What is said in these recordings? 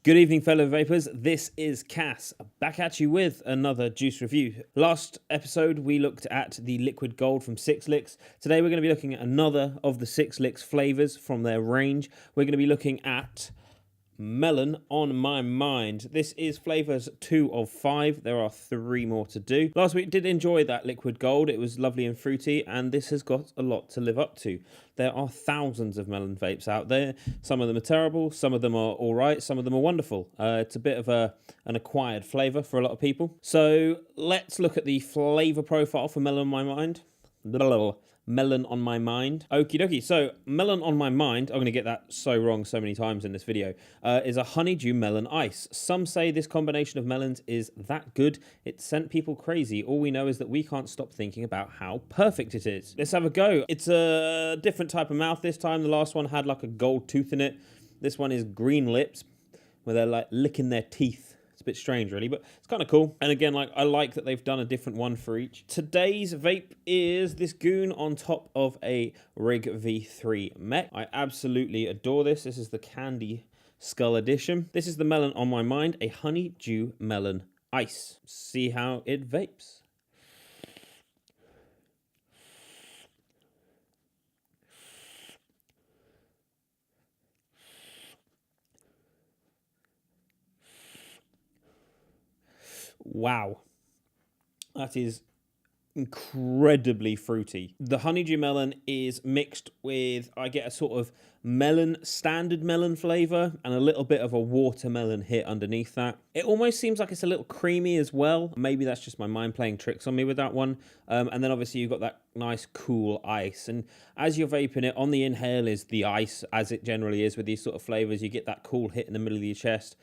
Good evening, fellow vapors. This is Cass, back at you with another juice review. Last episode, we looked at the Liquid Gold from LICKS. Today, we're going to be looking at another of the LICKS flavors from their range. We're going to be looking at Melon On My Mind. This is flavors 2 of 5. There are 3 more to do. Last week did enjoy that Liquid Gold. It was lovely and fruity, and this has got a lot to live up to. There are thousands of melon vapes out there. Some of them are terrible, some of them are all right, some of them are wonderful. It's a bit of an acquired flavor for a lot of people. So let's look at the flavor profile for Melon On My Mind. Melon On My Mind. Okie dokie. So, Melon On My Mind, I'm going to get that so wrong so many times in this video, is a Honeydew Melon Ice. Some say this combination of melons is that good, it sent people crazy. All we know is that we can't stop thinking about how perfect it is. Let's have a go. It's a different type of mouth this time. The last one had like a gold tooth in it. This one is green lips, where they're like licking their teeth. It's a bit strange, really, but it's kind of cool. And again, I like that they've done a different one for each. Today's vape is this goon on top of a Rig V3 mech. I absolutely adore this. This is the Candy Skull Edition. This is the Melon On My Mind, a Honeydew Melon Ice. See how it vapes. Wow, that is incredibly fruity. The honeydew melon is mixed with, I get a sort of standard melon flavor and a little bit of a watermelon hit underneath that. It almost seems like it's a little creamy as well. Maybe that's just my mind playing tricks on me with that one. And then obviously you've got that nice cool ice. And as you're vaping it, on the inhale is the ice, as it generally is with these sort of flavors. You get that cool hit in the middle of your chest.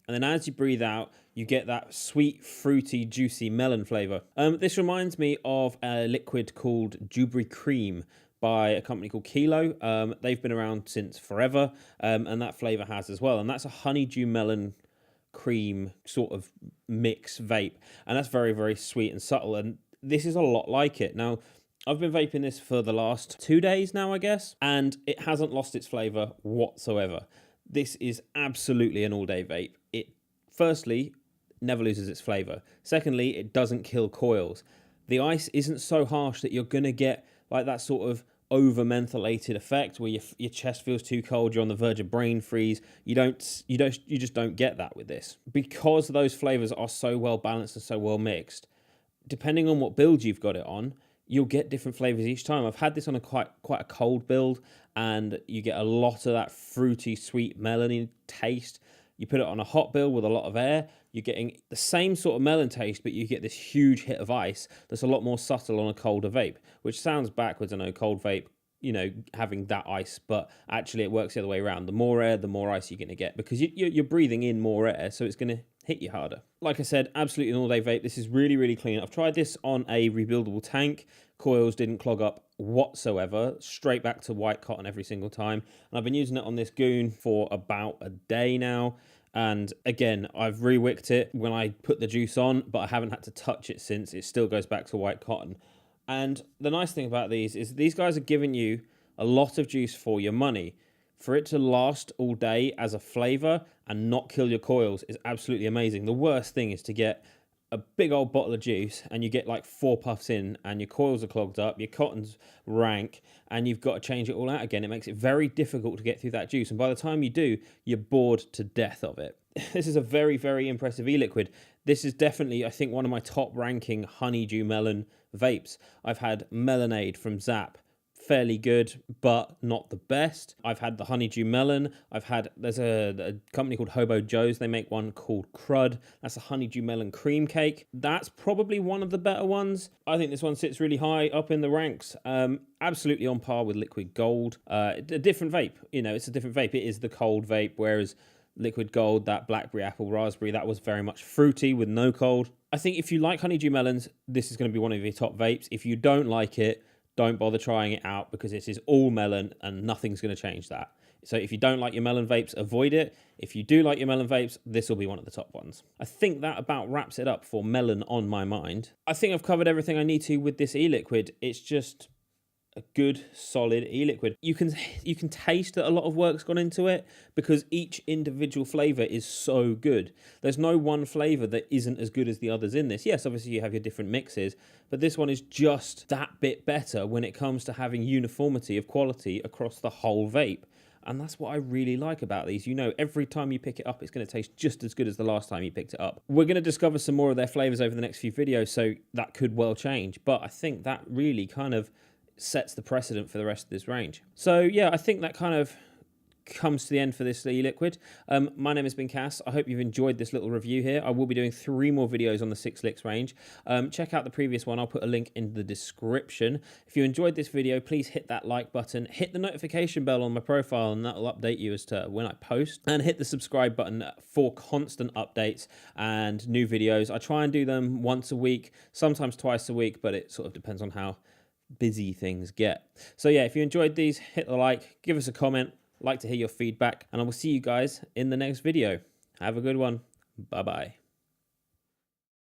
And then as you breathe out, you get that sweet, fruity, juicy melon flavor. This reminds me of a liquid called Dewberry Cream by a company called Kilo. They've been around since forever, and that flavor has as well. And that's a honeydew melon cream sort of mix vape. And that's very, very sweet and subtle. And this is a lot like it. Now, I've been vaping this for the last 2 days now, I guess, and it hasn't lost its flavor whatsoever. This is absolutely an all-day vape. It, firstly, never loses its flavor. Secondly, it doesn't kill coils. The ice isn't so harsh that you're going to get like that sort of over-mentholated effect where your chest feels too cold, you're on the verge of brain freeze. You just don't get that with this. Because those flavors are so well balanced and so well mixed, depending on what build you've got it on, you'll get different flavors each time. I've had this on a quite a cold build, and you get a lot of that fruity, sweet melony taste. You put it on a hot build with a lot of air, you're getting the same sort of melon taste, but you get this huge hit of ice that's a lot more subtle on a colder vape, which sounds backwards. I know cold vape, you know, having that ice, but actually it works the other way around. The more air, the more ice you're going to get, because you're breathing in more air, so it's going to hit you harder. Like I said, absolutely an all-day vape. This is really, really clean. I've tried this on a rebuildable tank. Coils didn't clog up whatsoever. Straight back to white cotton every single time. And I've been using it on this goon for about a day now. And again, I've re-wicked it when I put the juice on, but I haven't had to touch it since. It still goes back to white cotton. And the nice thing about these is these guys are giving you a lot of juice for your money. For it to last all day as a flavor and not kill your coils is absolutely amazing. The worst thing is to get a big old bottle of juice and you get like 4 puffs in and your coils are clogged up, your cotton's rank, and you've got to change it all out again. It makes it very difficult to get through that juice. And by the time you do, you're bored to death of it. This is a very, very impressive e-liquid. This is definitely, I think, one of my top ranking honeydew melon vapes. I've had Melonade from Zap. Fairly good, but not the best. I've had the honeydew melon. There's a company called Hobo Joe's. They make one called Crud. That's a honeydew melon cream cake. That's probably one of the better ones. I think this one sits really high up in the ranks. Absolutely on par with Liquid Gold. A different vape. You know, it's a different vape. It is the cold vape, whereas Liquid Gold, that blackberry, apple, raspberry, that was very much fruity with no cold. I think if you like honeydew melons, this is going to be one of your top vapes. If you don't like it, don't bother trying it out, because this is all melon and nothing's going to change that. So if you don't like your melon vapes, avoid it. If you do like your melon vapes, this will be one of the top ones. I think that about wraps it up for Melon On My Mind. I think I've covered everything I need to with this e-liquid. It's just a good solid e-liquid. You can taste that a lot of work's gone into it because each individual flavor is so good. There's no one flavor that isn't as good as the others in this. Yes, obviously you have your different mixes, but this one is just that bit better when it comes to having uniformity of quality across the whole vape. And that's what I really like about these. You know, every time you pick it up, it's going to taste just as good as the last time you picked it up. We're going to discover some more of their flavors over the next few videos, so that could well change. But I think that really kind of sets the precedent for the rest of this range. So yeah, I think that kind of comes to the end for this e-liquid. My name has been Cass. I hope you've enjoyed this little review here. I will be doing 3 more videos on the 6 licks range. Check out the previous one. I'll put a link in the description. If you enjoyed this video, please hit that like button, hit the notification bell on my profile, and that'll update you as to when I post, and hit the subscribe button for constant updates and new videos. I try and do them once a week, sometimes twice a week, but it sort of depends on how busy things get. So yeah, if you enjoyed these, hit the like, give us a comment. Like to hear your feedback, and I will see you guys in the next video. Have a good one. Bye bye.